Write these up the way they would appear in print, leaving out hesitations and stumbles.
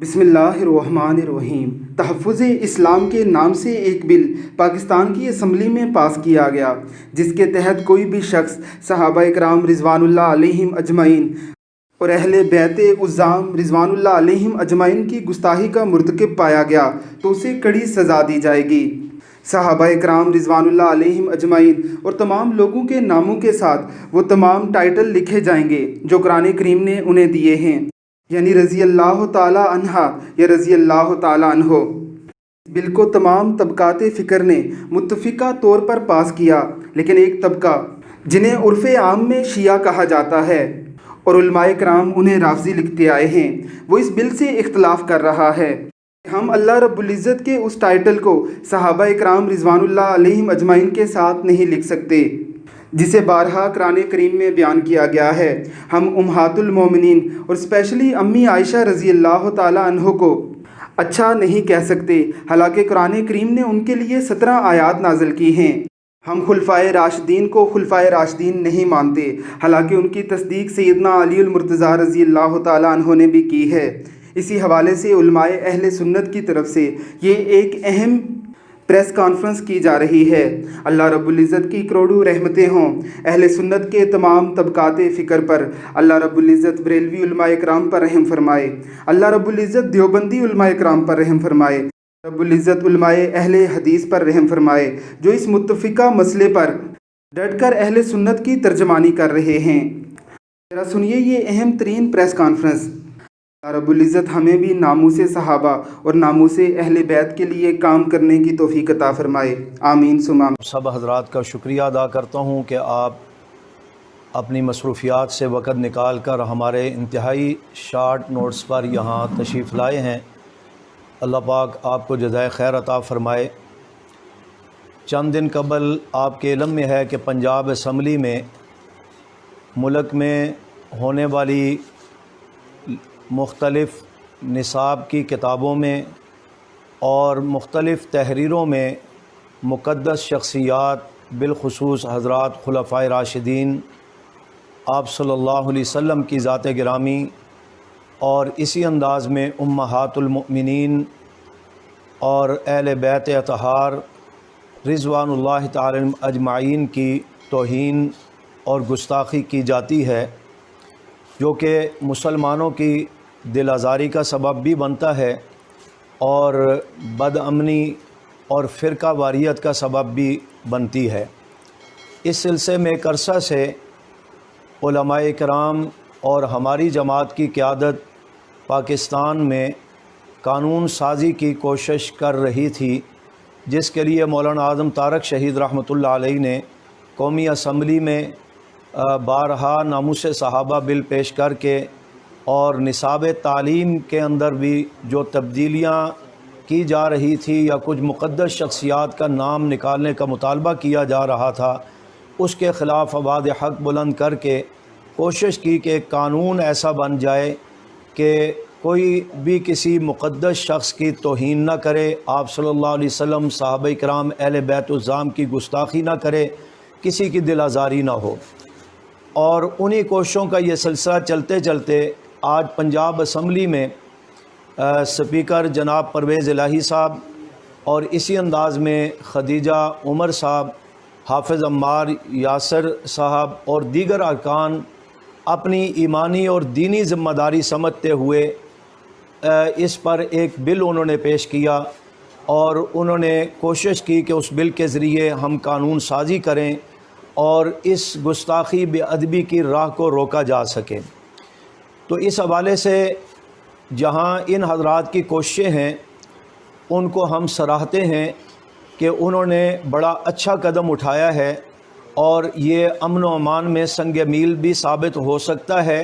بسم اللہ الرحمن الرحیم۔ تحفظ اسلام کے نام سے ایک بل پاکستان کی اسمبلی میں پاس کیا گیا، جس کے تحت کوئی بھی شخص صحابہ اکرام رضوان اللہ علیہم اجمعین اور اہل بیت عظام رضوان اللہ علیہم اجمعین کی گستاخی کا مرتکب پایا گیا تو اسے کڑی سزا دی جائے گی۔ صحابہ اکرام رضوان اللہ علیہم اجمعین اور تمام لوگوں کے ناموں کے ساتھ وہ تمام ٹائٹل لکھے جائیں گے جو قرآن کریم نے انہیں دیے ہیں، یعنی رضی اللہ تعالیٰ عنہا یا رضی اللہ تعالیٰ عنہ۔ بل کو تمام طبقات فکر نے متفقہ طور پر پاس کیا، لیکن ایک طبقہ جنہیں عرف عام میں شیعہ کہا جاتا ہے اور علماء کرام انہیں رافضی لکھتے آئے ہیں، وہ اس بل سے اختلاف کر رہا ہے۔ ہم اللہ رب العزت کے اس ٹائٹل کو صحابہ اکرام رضوان اللہ علیہم اجمعین کے ساتھ نہیں لکھ سکتے، جسے بارہا قرآن کریم میں بیان کیا گیا ہے۔ ہم امہات المومنین اور اسپیشلی امی عائشہ رضی اللہ تعالیٰ عنہ کو اچھا نہیں کہہ سکتے، حالانکہ قرآن کریم نے ان کے لیے 17 آیات نازل کی ہیں۔ ہم خلفائے راشدین کو خلفائے راشدین نہیں مانتے، حالانکہ ان کی تصدیق سیدنا علی المرتضیٰ رضی اللہ تعالیٰ عنہ نے بھی کی ہے۔ اسی حوالے سے علماء اہل سنت کی طرف سے یہ ایک اہم پریس کانفرنس کی جا رہی ہے۔ اللہ رب العزت کی کروڑوں رحمتیں ہوں اہل سنت کے تمام طبقات فکر پر۔ اللہ رب العزت بریلوی علماء اکرام پر رحم فرمائے، اللہ رب العزت دیوبندی علماء اکرام پر رحم فرمائے، رب العزت علماء اہل حدیث پر رحم فرمائے جو اس متفقہ مسئلے پر ڈٹ کر اہل سنت کی ترجمانی کر رہے ہیں۔ ذرا سنیے یہ اہم ترین پریس کانفرنس۔ اللہ رب العزت ہمیں بھی ناموس صحابہ اور ناموس اہل بیت کے لیے کام کرنے کی توفیق عطا فرمائے، آمین ثم آمین۔ سب حضرات کا شکریہ ادا کرتا ہوں کہ آپ اپنی مصروفیات سے وقت نکال کر ہمارے انتہائی شارٹ نوٹس پر یہاں تشریف لائے ہیں۔ اللہ پاک آپ کو جزائے خیر عطا فرمائے۔ چند دن قبل آپ کے علم میں ہے کہ پنجاب اسمبلی میں ملک میں ہونے والی مختلف نصاب کی کتابوں میں اور مختلف تحریروں میں مقدس شخصیات بالخصوص حضرات خلفائے راشدین آپ صلی اللہ علیہ وسلم کی ذات گرامی اور اسی انداز میں امہات المؤمنین اور اہل بیت اطہار رضوان اللہ تعالی اجمعین کی توہین اور گستاخی کی جاتی ہے، جو کہ مسلمانوں کی دل آزاری کا سبب بھی بنتا ہے اور بد امنی اور فرقہ واریت کا سبب بھی بنتی ہے۔ اس سلسلے میں ایک عرصہ سے علماء کرام اور ہماری جماعت کی قیادت پاکستان میں قانون سازی کی کوشش کر رہی تھی، جس کے لیے مولانا اعظم طارق شہید رحمۃ اللہ علیہ نے قومی اسمبلی میں بارہا ناموس صحابہ بل پیش کر کے اور نصاب تعلیم کے اندر بھی جو تبدیلیاں کی جا رہی تھی یا کچھ مقدس شخصیات کا نام نکالنے کا مطالبہ کیا جا رہا تھا، اس کے خلاف آواز حق بلند کر کے کوشش کی کہ ایک قانون ایسا بن جائے کہ کوئی بھی کسی مقدس شخص کی توہین نہ کرے، آپ صلی اللہ علیہ وسلم صحابہ کرام اہل بیت العظام کی گستاخی نہ کرے، کسی کی دل آزاری نہ ہو۔ اور انہی کوششوں کا یہ سلسلہ چلتے چلتے آج پنجاب اسمبلی میں سپیکر جناب پرویز الہی صاحب اور اسی انداز میں خدیجہ عمر صاحب، حافظ عمار یاسر صاحب اور دیگر ارکان اپنی ایمانی اور دینی ذمہ داری سمجھتے ہوئے اس پر ایک بل انہوں نے پیش کیا اور انہوں نے کوشش کی کہ اس بل کے ذریعے ہم قانون سازی کریں اور اس گستاخی بے ادبی کی راہ کو روکا جا سکے۔ تو اس حوالے سے جہاں ان حضرات کی کوششیں ہیں ان کو ہم سراہتے ہیں کہ انہوں نے بڑا اچھا قدم اٹھایا ہے اور یہ امن و امان میں سنگ میل بھی ثابت ہو سکتا ہے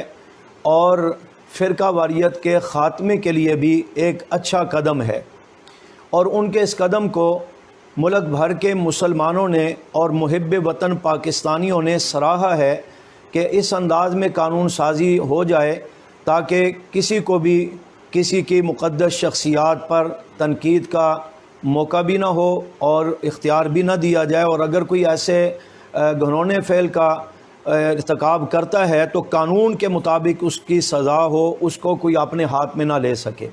اور فرقہ واریت کے خاتمے کے لیے بھی ایک اچھا قدم ہے، اور ان کے اس قدم کو ملک بھر کے مسلمانوں نے اور محب وطن پاکستانیوں نے سراہا ہے کہ اس انداز میں قانون سازی ہو جائے تاکہ کسی کو بھی کسی کی مقدس شخصیات پر تنقید کا موقع بھی نہ ہو اور اختیار بھی نہ دیا جائے، اور اگر کوئی ایسے گھنونے فعل کا ارتکاب کرتا ہے تو قانون کے مطابق اس کی سزا ہو، اس کو کوئی اپنے ہاتھ میں نہ لے سکے۔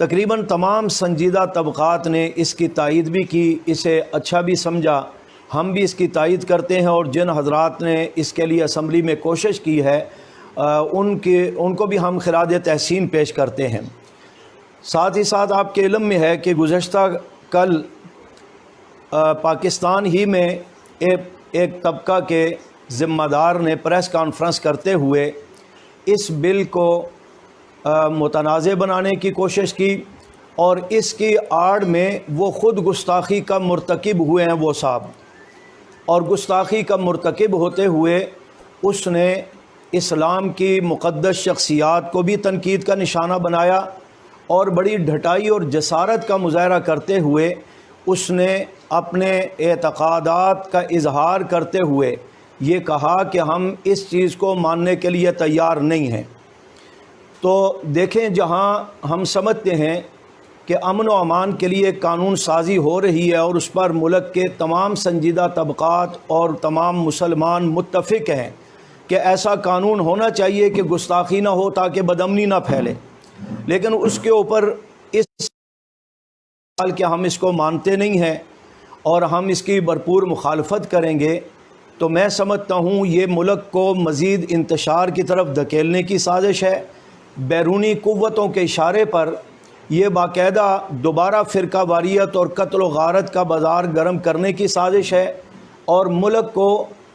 تقریباً تمام سنجیدہ طبقات نے اس کی تائید بھی کی، اسے اچھا بھی سمجھا، ہم بھی اس کی تائید کرتے ہیں، اور جن حضرات نے اس کے لیے اسمبلی میں کوشش کی ہے ان کو بھی ہم خراج تحسین پیش کرتے ہیں۔ ساتھ ہی ساتھ آپ کے علم میں ہے کہ گزشتہ کل پاکستان ہی میں ایک طبقہ کے ذمہ دار نے پریس کانفرنس کرتے ہوئے اس بل کو متنازع بنانے کی کوشش کی، اور اس کی آڑ میں وہ خود گستاخی کا مرتکب ہوئے ہیں وہ صاحب، اور گستاخی کا مرتکب ہوتے ہوئے اس نے اسلام کی مقدس شخصیات کو بھی تنقید کا نشانہ بنایا، اور بڑی ڈھٹائی اور جسارت کا مظاہرہ کرتے ہوئے اس نے اپنے اعتقادات کا اظہار کرتے ہوئے یہ کہا کہ ہم اس چیز کو ماننے کے لیے تیار نہیں ہیں۔ تو دیکھیں، جہاں ہم سمجھتے ہیں کہ امن و امان کے لیے قانون سازی ہو رہی ہے، اور اس پر ملک کے تمام سنجیدہ طبقات اور تمام مسلمان متفق ہیں کہ ایسا قانون ہونا چاہیے کہ گستاخی نہ ہو تاکہ بدامنی نہ پھیلے، لیکن اس کے اوپر اس سوال کہ ہم اس کو مانتے نہیں ہیں اور ہم اس کی بھرپور مخالفت کریں گے، تو میں سمجھتا ہوں یہ ملک کو مزید انتشار کی طرف دھکیلنے کی سازش ہے۔ بیرونی قوتوں کے اشارے پر یہ باقاعدہ دوبارہ فرقہ واریت اور قتل و غارت کا بازار گرم کرنے کی سازش ہے، اور ملک کو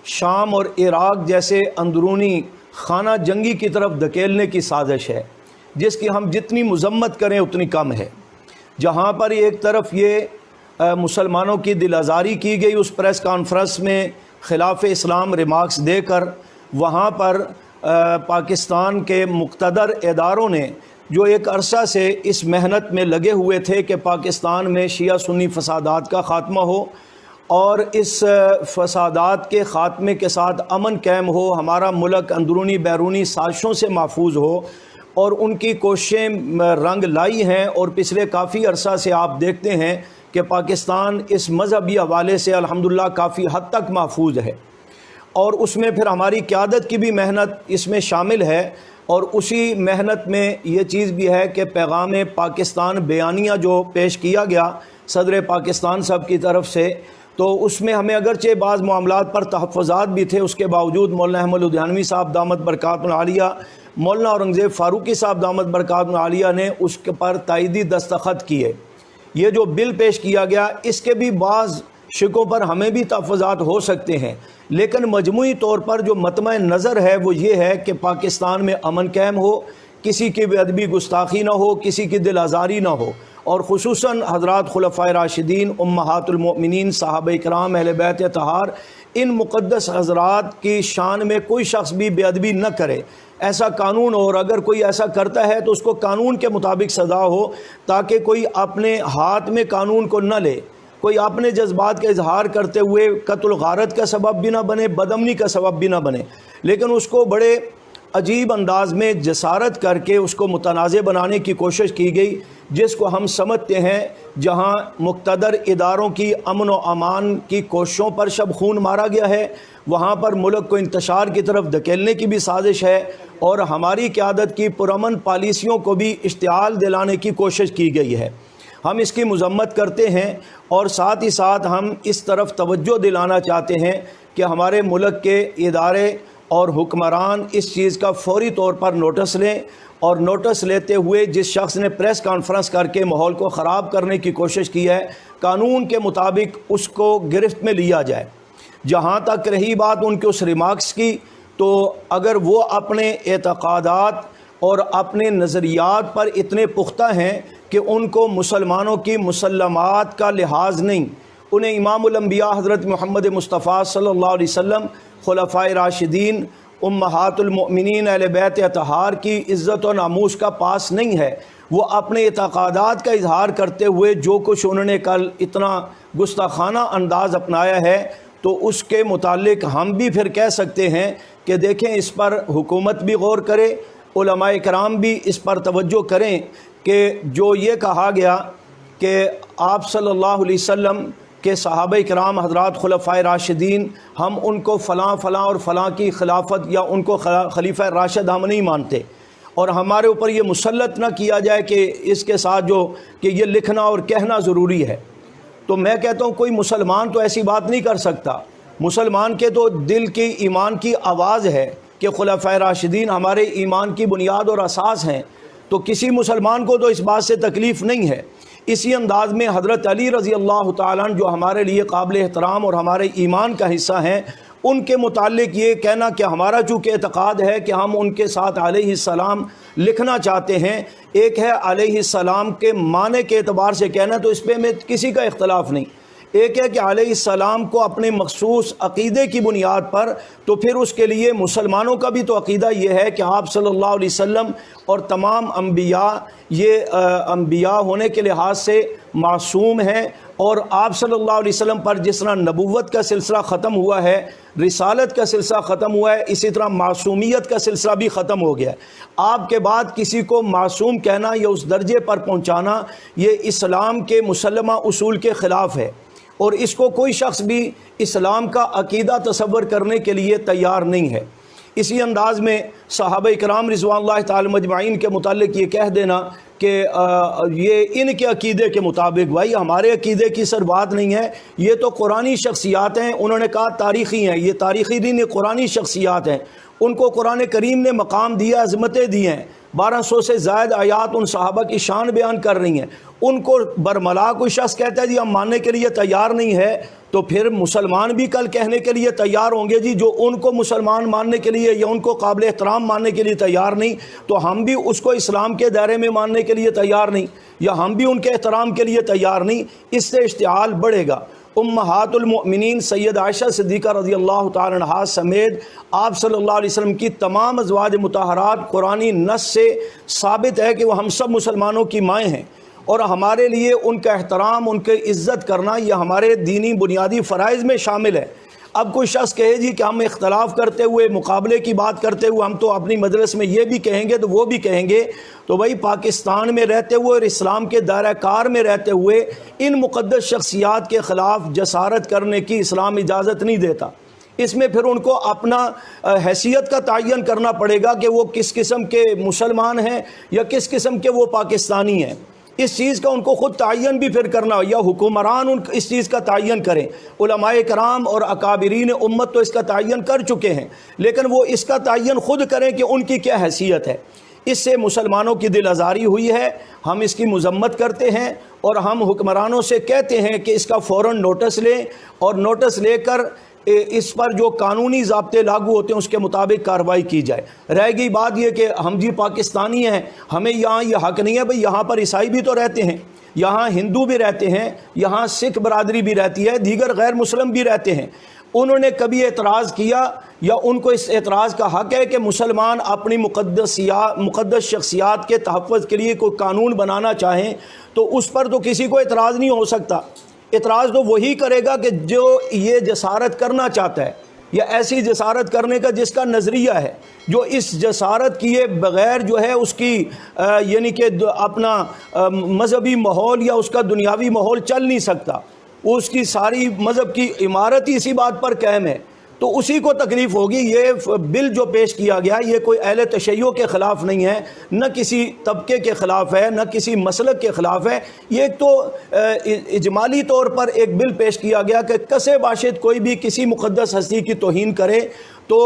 شام اور عراق جیسے اندرونی خانہ جنگی کی طرف دھکیلنے کی سازش ہے، جس کی ہم جتنی مذمت کریں اتنی کم ہے۔ جہاں پر ایک طرف یہ مسلمانوں کی دل آزاری کی گئی اس پریس کانفرنس میں خلاف اسلام ریمارکس دے کر، وہاں پر پاکستان کے مقتدر اداروں نے جو ایک عرصہ سے اس محنت میں لگے ہوئے تھے کہ پاکستان میں شیعہ سنی فسادات کا خاتمہ ہو، اور اس فسادات کے خاتمے کے ساتھ امن قائم ہو، ہمارا ملک اندرونی بیرونی سازشوں سے محفوظ ہو، اور ان کی کوششیں رنگ لائی ہیں، اور پچھلے کافی عرصہ سے آپ دیکھتے ہیں کہ پاکستان اس مذہبی حوالے سے الحمدللہ کافی حد تک محفوظ ہے، اور اس میں پھر ہماری قیادت کی بھی محنت اس میں شامل ہے، اور اسی محنت میں یہ چیز بھی ہے کہ پیغام پاکستان بیانیہ جو پیش کیا گیا صدر پاکستان صاحب کی طرف سے، تو اس میں ہمیں اگرچہ بعض معاملات پر تحفظات بھی تھے، اس کے باوجود مولانا احمد لدھیانوی صاحب دامت برکاتہ العالیہ، مولانا اورنگزیب فاروقی صاحب دامت برکاتہ العالیہ نے اس کے پر تائیدی دستخط کیے۔ یہ جو بل پیش کیا گیا اس کے بھی بعض شکوں پر ہمیں بھی تحفظات ہو سکتے ہیں، لیکن مجموعی طور پر جو مطمع نظر ہے وہ یہ ہے کہ پاکستان میں امن قائم ہو، کسی کی بے ادبی گستاخی نہ ہو، کسی کی دل آزاری نہ ہو، اور خصوصاً حضرات خلفائے راشدین، امہات المؤمنین، صحابہ کرام، اہل بیت اطہار، ان مقدس حضرات کی شان میں کوئی شخص بھی بے ادبی نہ کرے، ایسا قانون ہو، اور اگر کوئی ایسا کرتا ہے تو اس کو قانون کے مطابق سزا ہو، تاکہ کوئی اپنے ہاتھ میں قانون کو نہ لے، کوئی اپنے جذبات کا اظہار کرتے ہوئے قتل و غارت کا سبب بھی نہ بنے، بدامنی کا سبب بھی نہ بنے، لیکن اس کو بڑے عجیب انداز میں جسارت کر کے اس کو متنازع بنانے کی کوشش کی گئی، جس کو ہم سمجھتے ہیں جہاں مقتدر اداروں کی امن و امان کی کوششوں پر شب خون مارا گیا ہے، وہاں پر ملک کو انتشار کی طرف دھکیلنے کی بھی سازش ہے، اور ہماری قیادت کی پرامن پالیسیوں کو بھی اشتعال دلانے کی کوشش کی گئی ہے۔ ہم اس کی مذمت کرتے ہیں، اور ساتھ ہی ساتھ ہم اس طرف توجہ دلانا چاہتے ہیں کہ ہمارے ملک کے ادارے اور حکمران اس چیز کا فوری طور پر نوٹس لیں، اور نوٹس لیتے ہوئے جس شخص نے پریس کانفرنس کر کے ماحول کو خراب کرنے کی کوشش کی ہے، قانون کے مطابق اس کو گرفت میں لیا جائے۔ جہاں تک رہی بات ان کے اس ریمارکس کی، تو اگر وہ اپنے اعتقادات اور اپنے نظریات پر اتنے پختہ ہیں کہ ان کو مسلمانوں کی مسلمات کا لحاظ نہیں، انہیں امام الانبیاء حضرت محمد مصطفیٰ صلی اللہ علیہ وسلم، خلفائے راشدین، امہات المؤمنین، اہل بیت اطہار کی عزت و ناموس کا پاس نہیں ہے، وہ اپنے اعتقادات کا اظہار کرتے ہوئے جو کچھ انہوں نے کل اتنا گستاخانہ انداز اپنایا ہے، تو اس کے متعلق ہم بھی پھر کہہ سکتے ہیں کہ دیکھیں اس پر حکومت بھی غور کرے، علماء کرام بھی اس پر توجہ کریں کہ جو یہ کہا گیا کہ آپ صلی اللہ علیہ وسلم کہ صحابہ کرام حضرات خلفائے راشدین، ہم ان کو فلاں فلاں اور فلاں کی خلافت یا ان کو خلیفہ راشد ہم نہیں مانتے، اور ہمارے اوپر یہ مسلط نہ کیا جائے کہ اس کے ساتھ جو کہ یہ لکھنا اور کہنا ضروری ہے۔ تو میں کہتا ہوں کوئی مسلمان تو ایسی بات نہیں کر سکتا۔ مسلمان کے تو دل کی ایمان کی آواز ہے کہ خلفائے راشدین ہمارے ایمان کی بنیاد اور اساس ہیں، تو کسی مسلمان کو تو اس بات سے تکلیف نہیں ہے۔ اسی انداز میں حضرت علی رضی اللہ تعالیٰ عنہ جو ہمارے لیے قابل احترام اور ہمارے ایمان کا حصہ ہیں، ان کے متعلق یہ کہنا کہ ہمارا چونکہ اعتقاد ہے کہ ہم ان کے ساتھ علیہ السلام لکھنا چاہتے ہیں، ایک ہے علیہ السلام کے معنی کے اعتبار سے کہنا، تو اس پہ میں کسی کا اختلاف نہیں۔ ایک ہے کہ علیہ السلام کو اپنے مخصوص عقیدے کی بنیاد پر، تو پھر اس کے لیے مسلمانوں کا بھی تو عقیدہ یہ ہے کہ آپ صلی اللہ علیہ وسلم اور تمام انبیاء یہ انبیاء ہونے کے لحاظ سے معصوم ہیں، اور آپ صلی اللہ علیہ وسلم پر جس طرح نبوت کا سلسلہ ختم ہوا ہے، رسالت کا سلسلہ ختم ہوا ہے، اسی طرح معصومیت کا سلسلہ بھی ختم ہو گیا ہے۔ آپ کے بعد کسی کو معصوم کہنا یا اس درجے پر پہنچانا یہ اسلام کے مسلمہ اصول کے خلاف ہے، اور اس کو کوئی شخص بھی اسلام کا عقیدہ تصور کرنے کے لیے تیار نہیں ہے۔ اسی انداز میں صحابہ کرام رضوان اللہ تعالی مجمعین کے متعلق یہ کہہ دینا کہ یہ ان کے عقیدے کے مطابق، بھائی ہمارے عقیدے کی سر بات نہیں ہے، یہ تو قرآنی شخصیات ہیں، انہوں نے کہا تاریخی ہیں، یہ تاریخی نہیں، یہ قرآنی شخصیات ہیں، ان کو قرآن کریم نے مقام دیا، عظمتیں دی ہیں، 1200 سے زائد آیات ان صحابہ کی شان بیان کر رہی ہیں۔ ان کو برملا کوئی شخص کہتا ہے جی ہم ماننے کے لیے تیار نہیں ہے، تو پھر مسلمان بھی کل کہنے کے لیے تیار ہوں گے جی جو ان کو مسلمان ماننے کے لیے یا ان کو قابل احترام ماننے کے لیے تیار نہیں، تو ہم بھی اس کو اسلام کے دائرے میں ماننے کے لیے تیار نہیں، یا ہم بھی ان کے احترام کے لیے تیار نہیں۔ اس سے اشتعال بڑھے گا۔ امہات المؤمنین سید عائشہ صدیقہ رضی اللہ تعالی عنہا سمیت آپ صلی اللہ علیہ وسلم کی تمام ازواج مطہرات قرآنی نص سے ثابت ہے کہ وہ ہم سب مسلمانوں کی مائیں ہیں، اور ہمارے لیے ان کا احترام، ان کی عزت کرنا یہ ہمارے دینی بنیادی فرائض میں شامل ہے۔ اب کوئی شخص کہے جی کہ ہم اختلاف کرتے ہوئے، مقابلے کی بات کرتے ہوئے ہم تو اپنی مجلس میں یہ بھی کہیں گے تو وہ بھی کہیں گے، تو بھائی پاکستان میں رہتے ہوئے اور اسلام کے دائرہ کار میں رہتے ہوئے ان مقدس شخصیات کے خلاف جسارت کرنے کی اسلام اجازت نہیں دیتا۔ اس میں پھر ان کو اپنا حیثیت کا تعین کرنا پڑے گا کہ وہ کس قسم کے مسلمان ہیں یا کس قسم کے وہ پاکستانی ہیں۔ اس چیز کا ان کو خود تعین بھی پھر کرنا، یا حکمران ان اس چیز کا تعین کریں۔ علماء کرام اور اکابرین امت تو اس کا تعین کر چکے ہیں، لیکن وہ اس کا تعین خود کریں کہ ان کی کیا حیثیت ہے۔ اس سے مسلمانوں کی دل آزاری ہوئی ہے، ہم اس کی مذمت کرتے ہیں، اور ہم حکمرانوں سے کہتے ہیں کہ اس کا فوراً نوٹس لیں، اور نوٹس لے کر اس پر جو قانونی ضابطے لاگو ہوتے ہیں اس کے مطابق کارروائی کی جائے۔ رہ گئی بات یہ کہ ہم جی پاکستانی ہیں، ہمیں یہاں یہ حق نہیں ہے، بھئی یہاں پر عیسائی بھی تو رہتے ہیں، یہاں ہندو بھی رہتے ہیں، یہاں سکھ برادری بھی رہتی ہے، دیگر غیر مسلم بھی رہتے ہیں۔ انہوں نے کبھی اعتراض کیا یا ان کو اس اعتراض کا حق ہے کہ مسلمان اپنی مقدس شخصیات کے تحفظ کے لیے کوئی قانون بنانا چاہیں، تو اس پر تو کسی کو اعتراض نہیں ہو سکتا۔ اعتراض تو وہی کرے گا کہ جو یہ جسارت کرنا چاہتا ہے، یا ایسی جسارت کرنے کا جس کا نظریہ ہے، جو اس جسارت کیے بغیر جو ہے اس کی یعنی کہ اپنا مذہبی ماحول یا اس کا دنیاوی ماحول چل نہیں سکتا، اس کی ساری مذہب کی عمارت ہی اسی بات پر قائم ہے، تو اسی کو تکلیف ہوگی۔ یہ بل جو پیش کیا گیا یہ کوئی اہل تشیع کے خلاف نہیں ہے، نہ کسی طبقے کے خلاف ہے، نہ کسی مسلک کے خلاف ہے۔ یہ ایک تو اجمالی طور پر ایک بل پیش کیا گیا کہ کسے باشد کوئی بھی کسی مقدس ہستی کی توہین کرے تو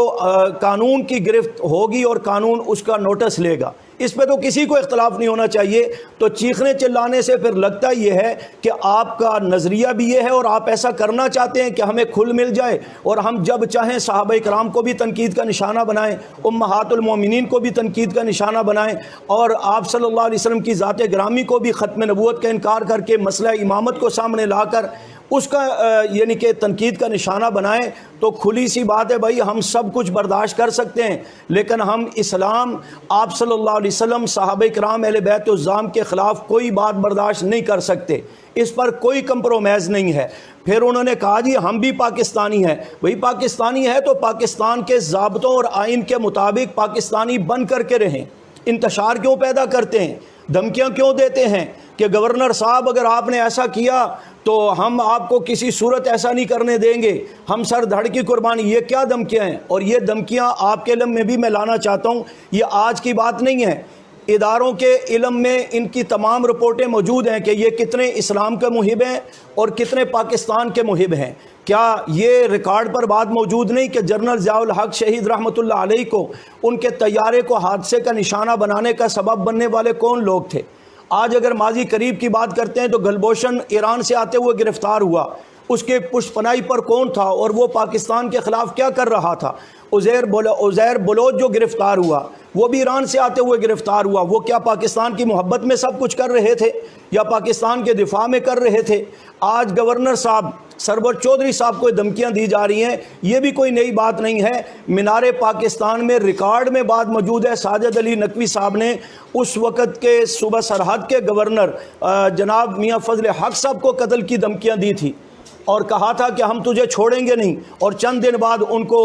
قانون کی گرفت ہوگی اور قانون اس کا نوٹس لے گا۔ اس پہ تو کسی کو اختلاف نہیں ہونا چاہیے۔ تو چیخنے چلانے سے پھر لگتا یہ ہے کہ آپ کا نظریہ بھی یہ ہے اور آپ ایسا کرنا چاہتے ہیں کہ ہمیں کھل مل جائے اور ہم جب چاہیں صحابہ کرام کو بھی تنقید کا نشانہ بنائیں، امہات المومنین کو بھی تنقید کا نشانہ بنائیں، اور آپ صلی اللہ علیہ وسلم کی ذات گرامی کو بھی ختم نبوت کا انکار کر کے مسئلہ امامت کو سامنے لا کر اس کا یعنی کہ تنقید کا نشانہ بنائیں، تو کھلی سی بات ہے بھائی ہم سب کچھ برداشت کر سکتے ہیں، لیکن ہم اسلام، آپ صلی اللہ علیہ وسلم، صحابہ کرام، اہل بیت الزام کے خلاف کوئی بات برداشت نہیں کر سکتے، اس پر کوئی کمپرومائز نہیں ہے۔ پھر انہوں نے کہا جی ہم بھی پاکستانی ہیں، وہی پاکستانی ہے تو پاکستان کے ضابطوں اور آئین کے مطابق پاکستانی بن کر کے رہیں، انتشار کیوں پیدا کرتے ہیں، دھمکیاں کیوں دیتے ہیں کہ گورنر صاحب اگر آپ نے ایسا کیا تو ہم آپ کو کسی صورت ایسا نہیں کرنے دیں گے، ہم سر دھڑ کی قربانی۔ یہ کیا دھمکیاں ہیں؟ اور یہ دھمکیاں آپ کے علم میں بھی میں لانا چاہتا ہوں، یہ آج کی بات نہیں ہے، اداروں کے علم میں ان کی تمام رپورٹیں موجود ہیں کہ یہ کتنے اسلام کے محب ہیں اور کتنے پاکستان کے محب ہیں۔ کیا یہ ریکارڈ پر بات موجود نہیں کہ جنرل ضیاء الحق شہید رحمۃ اللہ علیہ کو ان کے طیارے کو حادثے کا نشانہ بنانے کا سبب بننے والے کون لوگ تھے؟ آج اگر ماضی قریب کی بات کرتے ہیں تو گلبوشن ایران سے آتے ہوئے گرفتار ہوا، اس کے پشت پناہی پر کون تھا اور وہ پاکستان کے خلاف کیا کر رہا تھا؟ عزیر بلوچ جو گرفتار ہوا وہ بھی ایران سے آتے ہوئے گرفتار ہوا، وہ کیا پاکستان کی محبت میں سب کچھ کر رہے تھے یا پاکستان کے دفاع میں کر رہے تھے؟ آج گورنر صاحب سرور چودھری صاحب کو دھمکیاں دی جا رہی ہیں، یہ بھی کوئی نئی بات نہیں ہے۔ مینار پاکستان میں ریکارڈ میں بات موجود ہے، ساجد علی نقوی صاحب نے اس وقت کے صوبہ سرحد کے گورنر جناب میاں فضل حق صاحب کو قتل کی دھمکیاں دی تھی اور کہا تھا کہ ہم تجھے چھوڑیں گے نہیں، اور چند دن بعد ان کو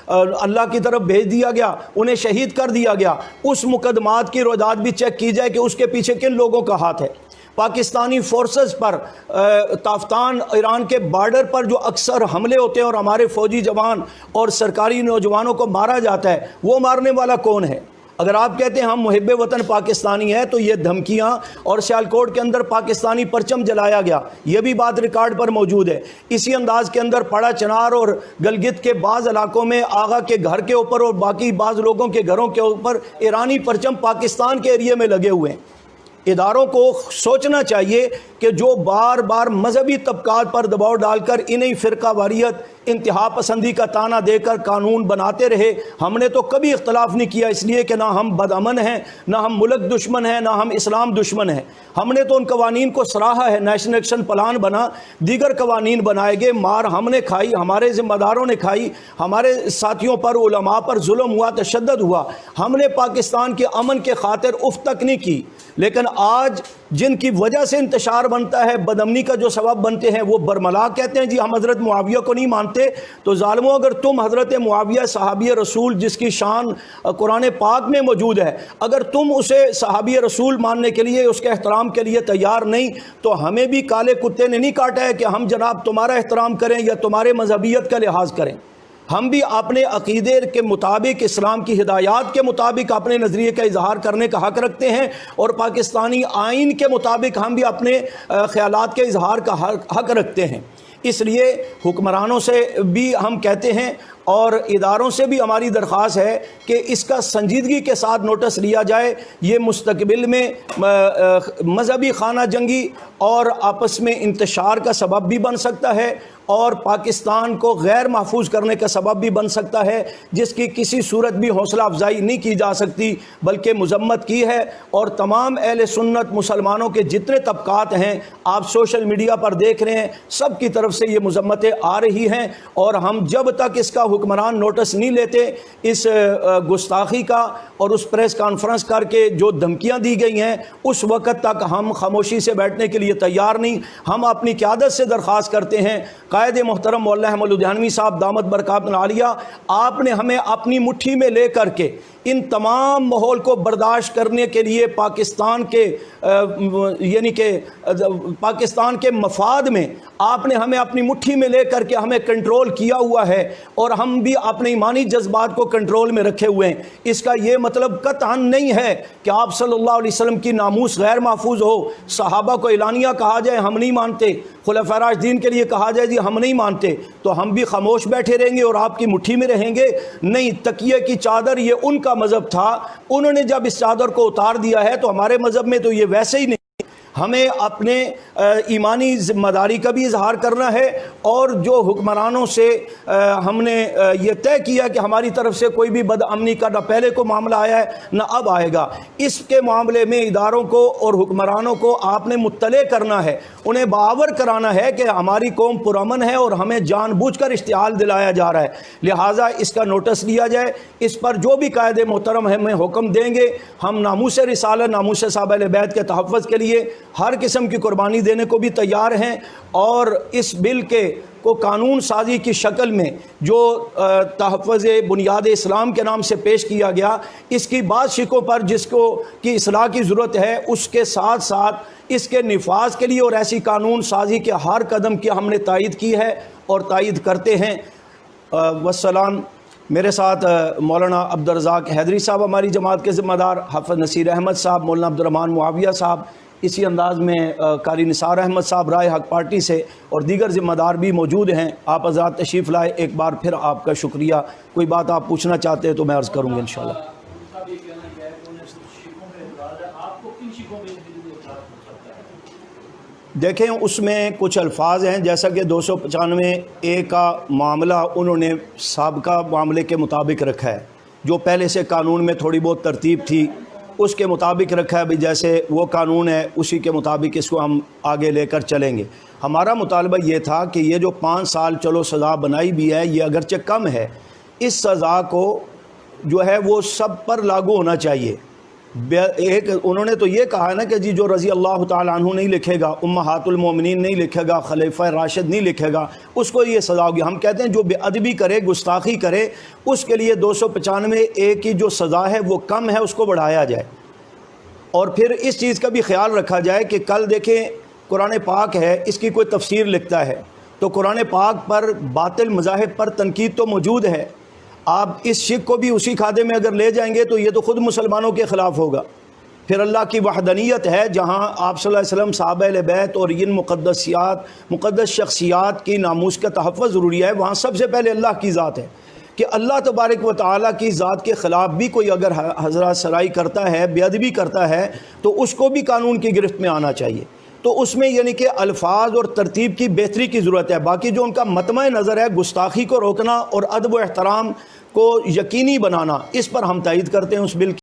اللہ کی طرف بھیج دیا گیا، انہیں شہید کر دیا گیا۔ اس مقدمات کی رویداد بھی چیک کی جائے کہ اس کے پیچھے کن لوگوں کا ہاتھ ہے۔ پاکستانی فورسز پر تافتان ایران کے بارڈر پر جو اکثر حملے ہوتے ہیں اور ہمارے فوجی جوان اور سرکاری نوجوانوں کو مارا جاتا ہے، وہ مارنے والا کون ہے؟ اگر آپ کہتے ہیں ہم محب وطن پاکستانی ہیں تو یہ دھمکیاں، اور سیالکوٹ کے اندر پاکستانی پرچم جلایا گیا، یہ بھی بات ریکارڈ پر موجود ہے۔ اسی انداز کے اندر پڑا چنار اور گلگت کے بعض علاقوں میں آغا کے گھر کے اوپر اور باقی بعض لوگوں کے گھروں کے اوپر ایرانی پرچم پاکستان کے ایریے میں لگے ہوئے ہیں۔ اداروں کو سوچنا چاہیے کہ جو بار بار مذہبی طبقات پر دباؤ ڈال کر انہیں فرقہ واریت، انتہا پسندی کا تانا دے کر قانون بناتے رہے۔ ہم نے تو کبھی اختلاف نہیں کیا، اس لیے کہ نہ ہم بدامن ہیں، نہ ہم ملک دشمن ہیں، نہ ہم اسلام دشمن ہیں۔ ہم نے تو ان قوانین کو سراہا ہے، نیشنل ایکشن پلان بنا، دیگر قوانین بنائے گئے، مار ہم نے کھائی، ہمارے ذمہ داروں نے کھائی، ہمارے ساتھیوں پر علماء پر ظلم ہوا، تشدد ہوا، ہم نے پاکستان کے امن کے خاطر اف تک نہیں کی۔ لیکن آج جن کی وجہ سے انتشار بنتا ہے، بدامنی کا جو سبب بنتے ہیں، وہ برملا کہتے ہیں جی ہم حضرت معاویہ کو نہیں مانتے۔ تو ظالموں، اگر تم حضرت معاویہ صحابی رسول جس کی شان قرآن پاک میں موجود ہے، اگر تم اسے صحابی رسول ماننے کے لیے، اس کے احترام کے لیے تیار نہیں، تو ہمیں بھی کالے کتے نے نہیں کاٹا ہے کہ ہم جناب تمہارا احترام کریں یا تمہارے مذہبیت کا لحاظ کریں۔ ہم بھی اپنے عقیدے کے مطابق، اسلام کی ہدایات کے مطابق اپنے نظریے کا اظہار کرنے کا حق رکھتے ہیں، اور پاکستانی آئین کے مطابق ہم بھی اپنے خیالات کے اظہار کا حق رکھتے ہیں۔ اس لیے حکمرانوں سے بھی ہم کہتے ہیں اور اداروں سے بھی ہماری درخواست ہے کہ اس کا سنجیدگی کے ساتھ نوٹس لیا جائے۔ یہ مستقبل میں مذہبی خانہ جنگی اور آپس میں انتشار کا سبب بھی بن سکتا ہے، اور پاکستان کو غیر محفوظ کرنے کا سبب بھی بن سکتا ہے، جس کی کسی صورت بھی حوصلہ افزائی نہیں کی جا سکتی، بلکہ مذمت کی ہے۔ اور تمام اہل سنت مسلمانوں کے جتنے طبقات ہیں، آپ سوشل میڈیا پر دیکھ رہے ہیں، سب کی طرف سے یہ مذمتیں آ رہی ہیں، اور ہم جب تک اس کا حکمران نوٹس نہیں لیتے، اس گستاخی کا اور اس پریس کانفرنس کر کے جو دھمکیاں دی گئی ہیں، اس وقت تک ہم خاموشی سے بیٹھنے کے لیے تیار نہیں۔ ہم اپنی قیادت سے درخواست کرتے ہیں، قائد محترم مولانا احمد لدھیانوی صاحب دامت برکاتہ العالیہ، آپ نے ہمیں اپنی مٹھی میں لے کر کے ان تمام ماحول کو برداشت کرنے کے لیے پاکستان کے یعنی کہ پاکستان کے مفاد میں آپ نے ہمیں اپنی مٹھی میں لے کر کے ہمیں کنٹرول کیا ہوا ہے، اور ہم بھی اپنے ایمانی جذبات کو کنٹرول میں رکھے ہوئے ہیں۔ اس کا یہ مطلب قطعاً نہیں ہے کہ آپ صلی اللہ علیہ وسلم کی ناموس غیر محفوظ ہو، صحابہ کو اعلانیہ کہا جائے ہم نہیں مانتے، خلفائے راشدین کے لیے کہا جائے جی ہم نہیں مانتے، تو ہم بھی خاموش بیٹھے رہیں گے اور آپ کی مٹھی میں رہیں گے؟ نہیں، تکیے کی چادر یہ ان کا مذہب تھا، انہوں نے جب اس چادر کو اتار دیا ہے تو ہمارے مذہب میں تو یہ ویسے ہی نہیں۔ ہمیں اپنے ایمانی ذمہ داری کا بھی اظہار کرنا ہے، اور جو حکمرانوں سے ہم نے یہ طے کیا کہ ہماری طرف سے کوئی بھی بد امنی کا نہ پہلے کو معاملہ آیا ہے نہ اب آئے گا، اس کے معاملے میں اداروں کو اور حکمرانوں کو آپ نے مطلع کرنا ہے، انہیں باور کرانا ہے کہ ہماری قوم پرامن ہے اور ہمیں جان بوجھ کر اشتعال دلایا جا رہا ہے، لہٰذا اس کا نوٹس لیا جائے۔ اس پر جو بھی قائد محترم ہمیں حکم دیں گے، ہم ناموس رسالت، ناموس صحابہ اہل بیت کے تحفظ کے لیے ہر قسم کی قربانی دینے کو بھی تیار ہیں، اور اس بل کو قانون سازی کی شکل میں جو تحفظ بنیاد اسلام کے نام سے پیش کیا گیا، اس کی بعض شقوں پر جس کو کی اصلاح کی ضرورت ہے، اس کے ساتھ ساتھ اس کے نفاذ کے لیے اور ایسی قانون سازی کے ہر قدم کی ہم نے تائید کی ہے اور تائید کرتے ہیں۔ والسلام۔ میرے ساتھ مولانا عبدالرزاق حیدری صاحب ہماری جماعت کے ذمہ دار، حافظ نصیر احمد صاحب، مولانا عبدالرحمن معاویہ صاحب، اسی انداز میں قاری نثار احمد صاحب رائے حق پارٹی سے، اور دیگر ذمہ دار بھی موجود ہیں۔ آپ حضرات تشریف لائے، ایک بار پھر آپ کا شکریہ۔ کوئی بات آپ پوچھنا چاہتے ہیں تو میں عرض کروں گا انشاءاللہ۔ دیکھیں اس میں کچھ الفاظ ہیں، جیسا کہ 295 کا معاملہ انہوں نے سابقہ معاملے کے مطابق رکھا ہے، جو پہلے سے قانون میں تھوڑی بہت ترتیب تھی اس کے مطابق رکھا ہے، بھی جیسے وہ قانون ہے اسی کے مطابق اس کو ہم آگے لے کر چلیں گے۔ ہمارا مطالبہ یہ تھا کہ یہ جو 5 سال چلو سزا بنائی بھی ہے، یہ اگرچہ کم ہے، اس سزا کو جو ہے وہ سب پر لاگو ہونا چاہیے۔ ایک انہوں نے تو یہ کہا ہے نا کہ جی جو رضی اللہ تعالیٰ عنہ نہیں لکھے گا، امہات المومنین نہیں لکھے گا، خلیفہ راشد نہیں لکھے گا، اس کو یہ سزا ہوگی۔ ہم کہتے ہیں جو بے ادبی کرے، گستاخی کرے، اس کے لیے 295 کی جو سزا ہے وہ کم ہے، اس کو بڑھایا جائے۔ اور پھر اس چیز کا بھی خیال رکھا جائے کہ کل دیکھیں قرآن پاک ہے، اس کی کوئی تفسیر لکھتا ہے تو قرآن پاک پر باطل مذاہب پر تنقید تو موجود ہے، آپ اس شک کو بھی اسی کھادے میں اگر لے جائیں گے تو یہ تو خود مسلمانوں کے خلاف ہوگا۔ پھر اللہ کی وحدانیت ہے، جہاں آپ صلی اللہ علیہ وسلم، صحابہ اہل بیت اور ان مقدس شخصیات کی ناموس کا تحفظ ضروری ہے، وہاں سب سے پہلے اللہ کی ذات ہے کہ اللہ تبارک و تعالیٰ کی ذات کے خلاف بھی کوئی اگر حضرات سرائی کرتا ہے، بے ادبی کرتا ہے، تو اس کو بھی قانون کی گرفت میں آنا چاہیے۔ تو اس میں یعنی کہ الفاظ اور ترتیب کی بہتری کی ضرورت ہے۔ باقی جو ان کا مطمع نظر ہے گستاخی کو روکنا اور ادب و احترام کو یقینی بنانا، اس پر ہم تائید کرتے ہیں اس بل کی۔